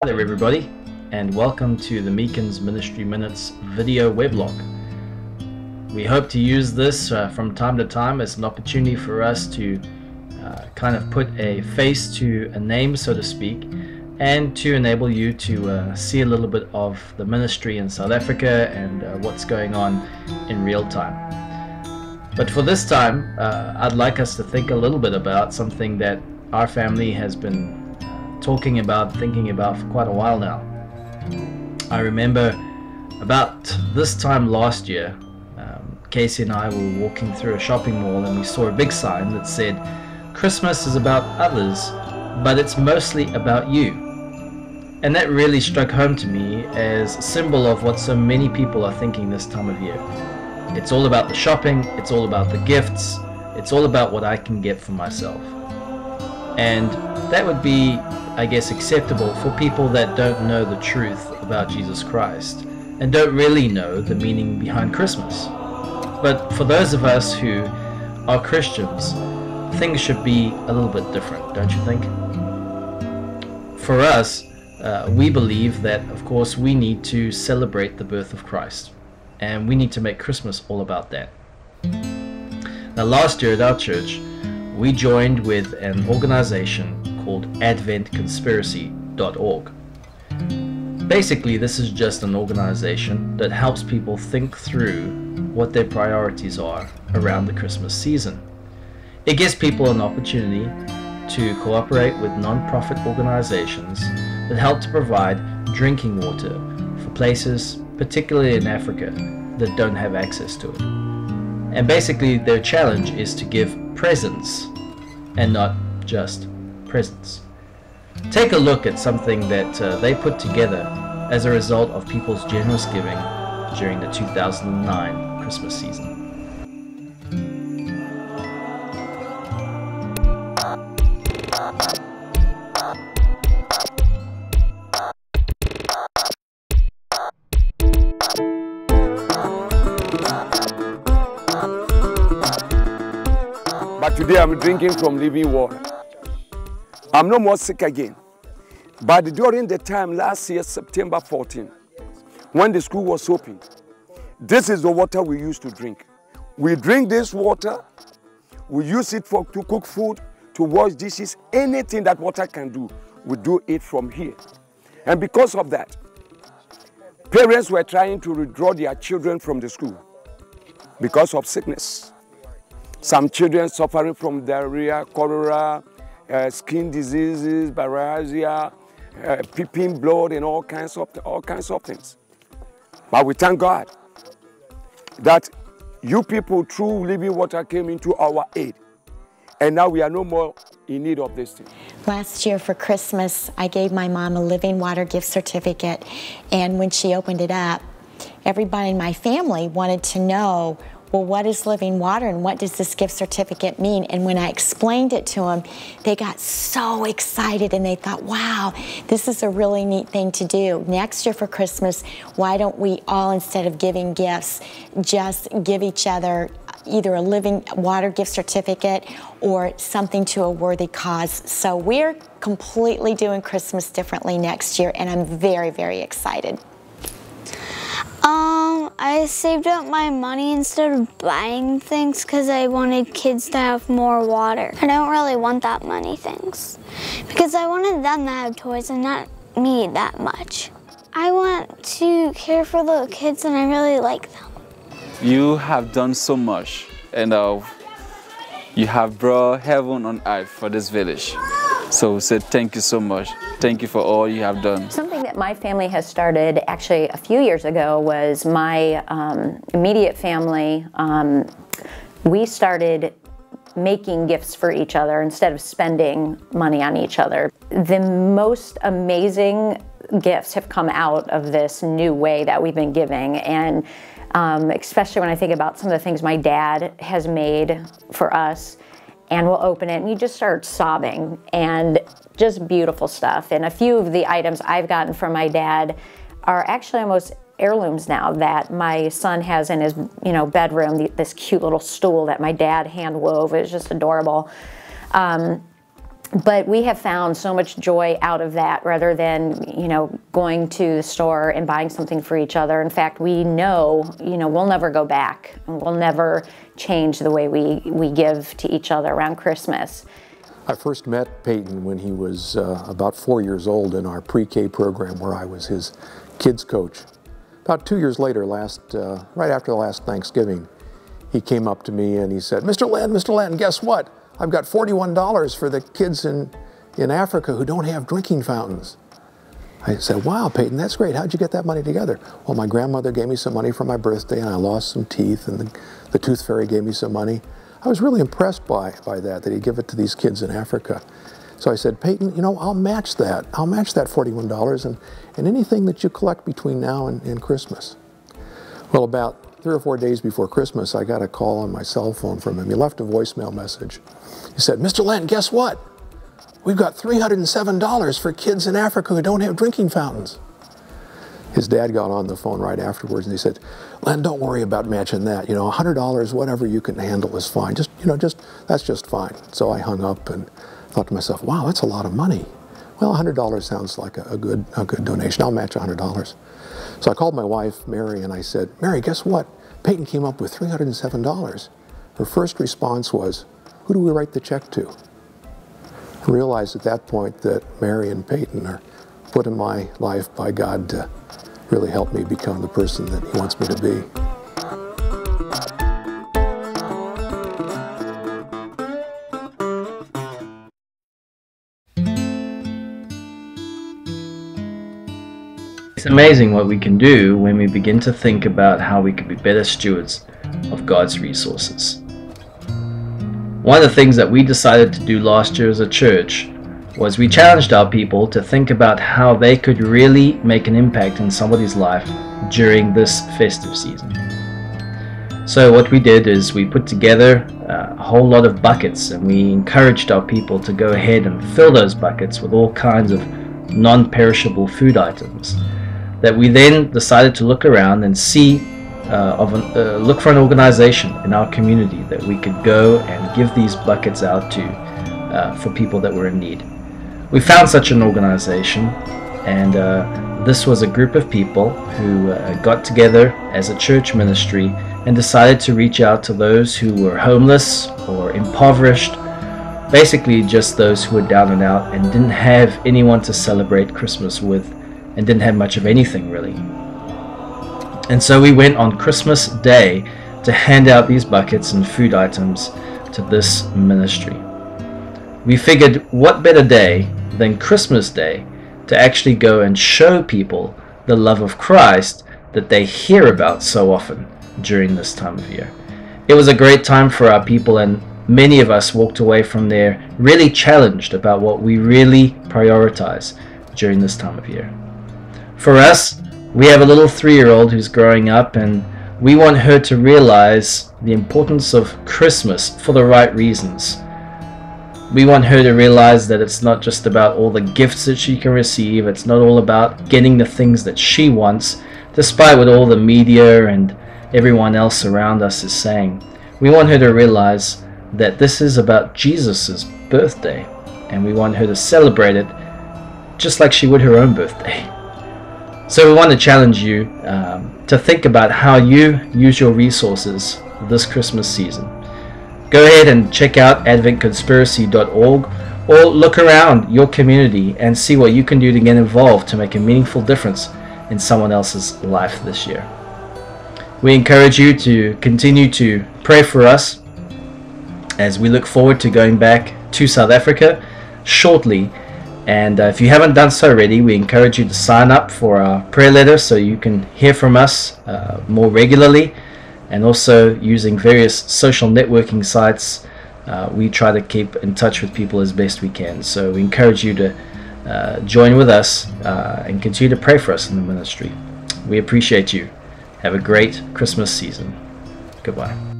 Hi there everybody, and welcome to the Meekins Ministry Minutes video weblog. We hope to use this from time to time as an opportunity for us to kind of put a face to a name, so to speak, and to enable you to see a little bit of the ministry in South Africa and what's going on in real time. But for this time, I'd like us to think a little bit about something that our family has been thinking about for quite a while now. I remember about this time last year, Casey and I were walking through a shopping mall and we saw a big sign that said, "Christmas is about others, but it's mostly about you." And that really struck home to me as a symbol of what so many people are thinking this time of year. It's all about the shopping, it's all about the gifts, it's all about what I can get for myself. And that would be, I guess, acceptable for people that don't know the truth about Jesus Christ and don't really know the meaning behind Christmas. But for those of us who are Christians, things should be a little bit different, don't you think? For us, we believe that, of course, we need to celebrate the birth of Christ, and we need to make Christmas all about that. Now, last year at our church, we joined with an organization called AdventConspiracy.org. Basically, this is just an organization that helps people think through what their priorities are around the Christmas season. It gives people an opportunity to cooperate with non-profit organizations that help to provide drinking water for places, particularly in Africa, that don't have access to it. And basically, their challenge is to give presents and not just presents. Take a look at something that they put together as a result of people's generous giving during the 2009 Christmas season. But today I'm drinking from living water. I'm no more sick again. But during the time last year, September 14, when the school was open, this is the water we used to drink. We drink this water, we use it to cook food, to wash dishes, anything that water can do, we do it from here. And because of that, parents were trying to withdraw their children from the school because of sickness. Some children suffering from diarrhea, cholera, skin diseases, bilharzia, peeping blood, and all kinds of things. But we thank God that you people through living water came into our aid, and now we are no more in need of this thing. Last year for Christmas, I gave my mom a living water gift certificate, and when she opened it up, everybody in my family wanted to know, well, what is living water and what does this gift certificate mean? And when I explained it to them, they got so excited and they thought, wow, this is a really neat thing to do. Next year for Christmas, why don't we all, instead of giving gifts, just give each other either a living water gift certificate or something to a worthy cause. So we're completely doing Christmas differently next year, and I'm very, very excited. I saved up my money instead of buying things because I wanted kids to have more water. I don't really want that many things because I wanted them to have toys and not me that much. I want to care for little kids and I really like them. You have done so much, and you have brought heaven on earth for this village. So we said thank you so much. Thank you for all you have done. Something that my family has started actually a few years ago was my immediate family. We started making gifts for each other instead of spending money on each other. The most amazing gifts have come out of this new way that we've been giving, and especially when I think about some of the things my dad has made for us. And we'll open it and you just start sobbing, and just beautiful stuff. And a few of the items I've gotten from my dad are actually almost heirlooms now that my son has in his bedroom, this cute little stool that my dad hand wove. It's just adorable. But we have found so much joy out of that rather than, you know, going to the store and buying something for each other. In fact, we know, you know, we'll never go back. We'll never change the way we give to each other around Christmas. I first met Peyton when he was about 4 years old in our pre-K program where I was his kids coach. About 2 years later, right after the last Thanksgiving, he came up to me and he said, Mr. Len, guess what? I've got $41 for the kids in Africa who don't have drinking fountains. I said, wow, Peyton, that's great. How'd you get that money together? Well, my grandmother gave me some money for my birthday and I lost some teeth, and the tooth fairy gave me some money. I was really impressed by that he'd give it to these kids in Africa. So I said, Peyton, you know, I'll match that. I'll match that $41 and anything that you collect between now and Christmas. Well, about 3 or 4 days before Christmas, I got a call on my cell phone from him. He left a voicemail message. He said, Mr. Len, guess what? We've got $307 for kids in Africa who don't have drinking fountains. His dad got on the phone right afterwards and he said, Len, don't worry about matching that. You know, $100, whatever you can handle is fine. That's just fine. So I hung up and thought to myself, wow, that's a lot of money. Well, $100 sounds like a good donation. I'll match $100. So I called my wife, Mary, and I said, Mary, guess what? Peyton came up with $307. Her first response was, who do we write the check to? I realized at that point that Mary and Peyton are put in my life by God to really help me become the person that He wants me to be. It's amazing what we can do when we begin to think about how we could be better stewards of God's resources. One of the things that we decided to do last year as a church was we challenged our people to think about how they could really make an impact in somebody's life during this festive season. So what we did is we put together a whole lot of buckets, and we encouraged our people to go ahead and fill those buckets with all kinds of non-perishable food items that we then decided to look around and see look for an organization in our community that we could go and give these buckets out to for people that were in need. We found such an organization, and this was a group of people who got together as a church ministry and decided to reach out to those who were homeless or impoverished, basically just those who were down and out and didn't have anyone to celebrate Christmas with and didn't have much of anything really. And so we went on Christmas Day to hand out these buckets and food items to this ministry. We figured what better day than Christmas Day to actually go and show people the love of Christ that they hear about so often during this time of year. It was a great time for our people, and many of us walked away from there really challenged about what we really prioritize during this time of year. For us, we have a little 3-year-old who's growing up, and we want her to realize the importance of Christmas for the right reasons. We want her to realize that it's not just about all the gifts that she can receive. It's not all about getting the things that she wants, despite what all the media and everyone else around us is saying. We want her to realize that this is about Jesus' birthday, and we want her to celebrate it just like she would her own birthday. So we want to challenge you to think about how you use your resources this Christmas season. Go ahead and check out adventconspiracy.org or look around your community and see what you can do to get involved to make a meaningful difference in someone else's life this year. We encourage you to continue to pray for us as we look forward to going back to South Africa shortly. And if you haven't done so already, we encourage you to sign up for our prayer letter so you can hear from us more regularly. And also using various social networking sites, we try to keep in touch with people as best we can. So we encourage you to join with us and continue to pray for us in the ministry. We appreciate you. Have a great Christmas season. Goodbye.